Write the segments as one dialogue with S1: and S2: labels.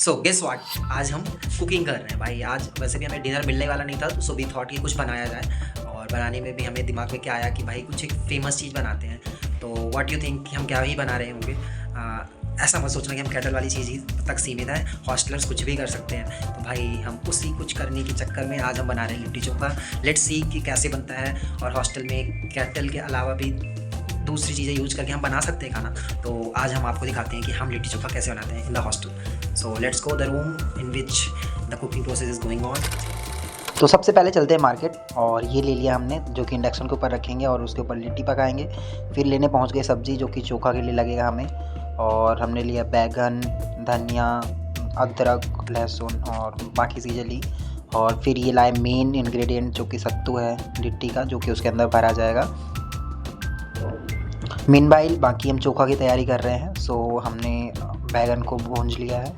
S1: So guess what, आज हम cooking कर रहे हैं भाई। आज वैसे भी हमें डिनर मिलने वाला नहीं था, सो वी थॉट कि कुछ बनाया जाए। और बनाने में भी हमें दिमाग में क्या आया कि भाई कुछ एक फेमस चीज़ बनाते हैं। तो व्हाट यू थिंक कि हम क्या ही बना रहे होंगे। ऐसा मत सोचना कि हम केटल वाली चीज़ ही तक सीमित है, हॉस्टलर्स कुछ भी कर सकते हैं। तो भाई हम उसी कुछ करने के चक्कर में आज हम बना रहे हैं लिट्टी चोखा। लेट्स सी कि कैसे बनता है। और हॉस्टल में केटल के अलावा भी दूसरी चीज़ें यूज करके हम बना सकते हैं खाना। तो आज हम आपको दिखाते हैं कि हम लिट्टी चोखा कैसे बनाते हैं in the hostel. So let's go the room in which the cooking process is going on.
S2: तो सबसे पहले चलते हैं मार्केट, और ये ले लिया हमने जो कि इंडक्शन के ऊपर रखेंगे और उसके ऊपर लिट्टी पकाएंगे। फिर लेने पहुंच गए सब्ज़ी जो कि चोखा के लिए लगेगा हमें, और हमने लिया बैगन, धनिया, अदरक, लहसुन और बाकी चीज़ें ली। और फिर ये लाए मेन इंग्रेडिएंट जो कि सत्तू है लिट्टी का, जो कि उसके अंदर भरा जाएगा। मीनवाइल बाकी हम चोखा की तैयारी कर रहे हैं। सो हमने बैगन को भूंज लिया है,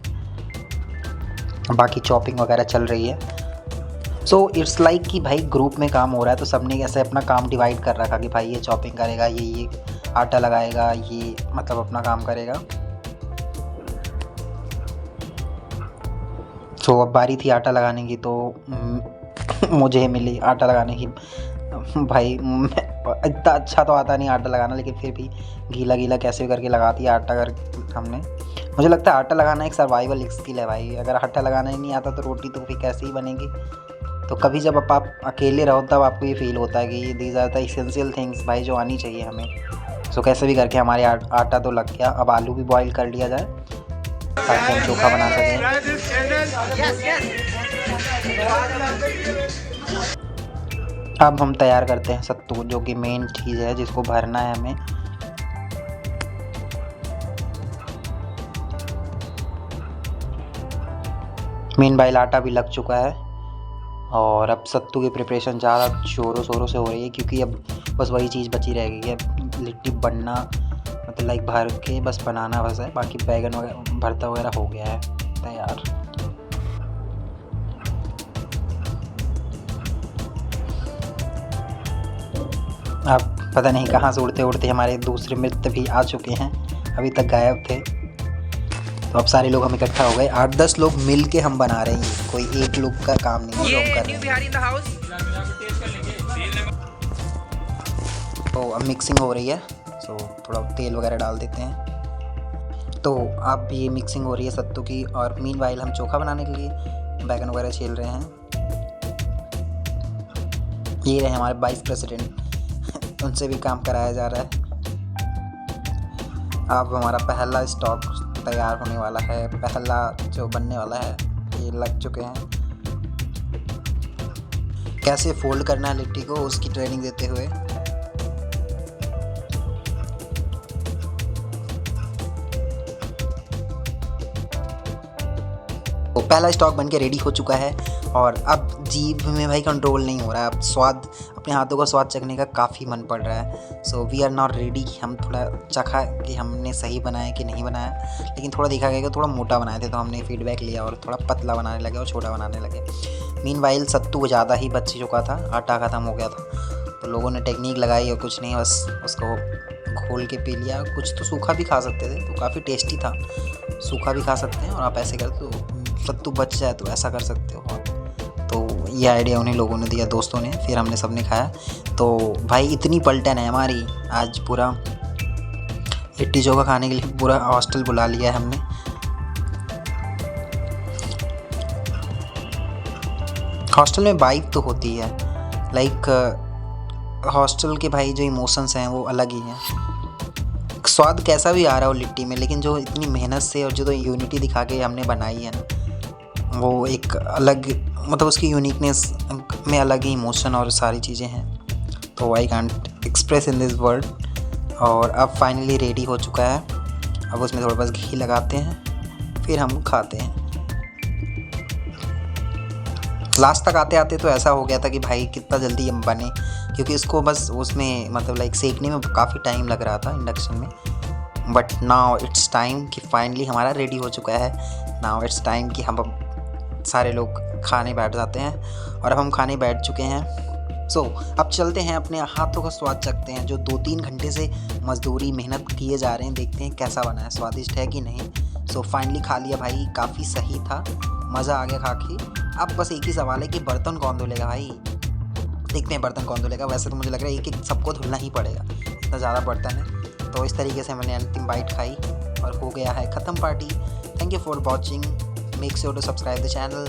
S2: बाकी चॉपिंग वगैरह चल रही है। सो इट्स लाइक कि भाई ग्रुप में काम हो रहा है, तो सबने ऐसे अपना काम डिवाइड कर रखा कि भाई ये चॉपिंग करेगा, ये आटा लगाएगा, ये मतलब अपना काम करेगा। सो अब बारी थी आटा लगाने की, तो मुझे मिली आटा लगाने की। भाई इतना अच्छा तो आता नहीं आटा लगाना, लेकिन फिर भी गीला गीला कैसे करके लगा दिया आटा कर हमने। मुझे लगता है आटा लगाना एक सर्वाइवल स्किल है भाई। अगर आटा लगाना ही नहीं आता तो रोटी तो फिर कैसे ही बनेगी। तो कभी जब आप अकेले रहो तब आपको ये फील होता है कि these are the essential things भाई जो आनी चाहिए हमें। सो कैसे भी करके हमारे आटा तो लग गया। अब आलू भी बॉईल कर लिया जाए ताकि हम चोखा बना सकें। अब हम तैयार करते हैं सत्तू, जो कि मेन चीज़ है जिसको भरना है हमें। मीनवाइल आटा भी लग चुका है, और अब सत्तू की प्रिपरेशन ज़्यादा ज़ोरों शोरों से हो रही है, क्योंकि अब बस वही चीज़ बची रह गई है, लिट्टी बनना, मतलब लाइक भर के बस बनाना बस है। बाकी बैगन वगैरह भरता वगैरह हो गया है तैयार। अब पता नहीं कहाँ से उड़ते उड़ते हमारे दूसरे मित्र भी आ चुके हैं, अभी तक गायब थे। तो अब सारे लोग हम इकट्ठा हो गए, 8-10 लोग मिल के हम बना रहे हैं, कोई एक लोग का काम नहीं है जो हम कर रहे हैं। तो अब मिक्सिंग हो रही है, तो थोड़ा तेल वगैरह डाल देते हैं। तो अब ये मिक्सिंग हो रही है सत्तू की, और मीनवाइल हम चोखा बनाने के लिए बैगन वगैरह छील रहे हैं। ये रहे हमारे वाइस प्रेसिडेंट, उनसे भी काम कराया जा रहा है। अब हमारा पहला स्टॉक तैयार होने वाला है, पहला जो बनने वाला है ये लग चुके हैं। कैसे फोल्ड करना है लिट्टी को उसकी ट्रेनिंग देते हुए। तो पहला स्टॉक बनके रेडी हो चुका है, और अब जीभ में भाई कंट्रोल नहीं हो रहा है। अब स्वाद, अपने हाथों का स्वाद चखने का काफ़ी मन पड़ रहा है। So we are not ready. हम थोड़ा चखा कि हमने सही बनाया कि नहीं बनाया, लेकिन थोड़ा देखा गया कि थोड़ा मोटा बनाए थे, तो हमने फीडबैक लिया और थोड़ा पतला बनाने लगे और छोटा बनाने लगे। मीनवाइल सत्तू ज़्यादा ही बच चुका था, आटा ख़त्म हो गया था, तो लोगों ने टेक्निक लगाई और कुछ नहीं, बस उसको घोल के पी लिया। कुछ तो सूखा भी खा सकते थे, तो काफ़ी टेस्टी था। सूखा भी खा सकते हैं, और आप ऐसे करते तो सत्तू बच जाए तो ऐसा कर सकते हो। तो ये आइडिया उन्हीं लोगों ने दिया, दोस्तों ने, फिर हमने सबने खाया। तो भाई इतनी पलटन है हमारी, आज पूरा लिट्टी चोखा खाने के लिए पूरा हॉस्टल बुला लिया है हमने। हॉस्टल में वाइब तो होती है, लाइक हॉस्टल के भाई जो इमोशंस हैं वो अलग ही हैं। स्वाद कैसा भी आ रहा हो लिट्टी में, लेकिन जो इतनी मेहनत से और जो यूनिटी दिखा के हमने बनाई है ना, वो एक अलग, मतलब उसकी यूनिकनेस में अलग ही इमोशन और सारी चीज़ें हैं। तो I can't express in this word. और अब फाइनली रेडी हो चुका है। अब उसमें थोड़ा बस घी लगाते हैं, फिर हम खाते हैं। लास्ट तक आते आते तो ऐसा हो गया था कि भाई कितना जल्दी हम बने, क्योंकि इसको बस उसमें मतलब लाइक सेकने में काफ़ी टाइम लग रहा था इंडक्शन में। बट नाउ इट्स टाइम कि फाइनली हमारा रेडी हो चुका है। नाउ इट्स टाइम कि हम अब सारे लोग खाने बैठ जाते हैं, और अब हम खाने बैठ चुके हैं। सो अब चलते हैं, अपने हाथों का स्वाद चखते हैं, जो 2-3 घंटे से मजदूरी मेहनत किए जा रहे हैं। देखते हैं कैसा बना है, स्वादिष्ट है कि नहीं। सो फाइनली खा लिया भाई, काफ़ी सही था, मज़ा आ गया खा के। अब बस एक ही सवाल है कि बर्तन कौन धुलेगा भाई, देखते हैं बर्तन कौन धुलेगा। वैसे तो मुझे लग रहा है एक सबको धुलना ही पड़ेगा, इतना ज़्यादा बर्तन है। तो इस तरीके से मैंने अंतिम बाइट खाई और हो गया है ख़त्म party. Thank you for watching, make sure to subscribe the channel.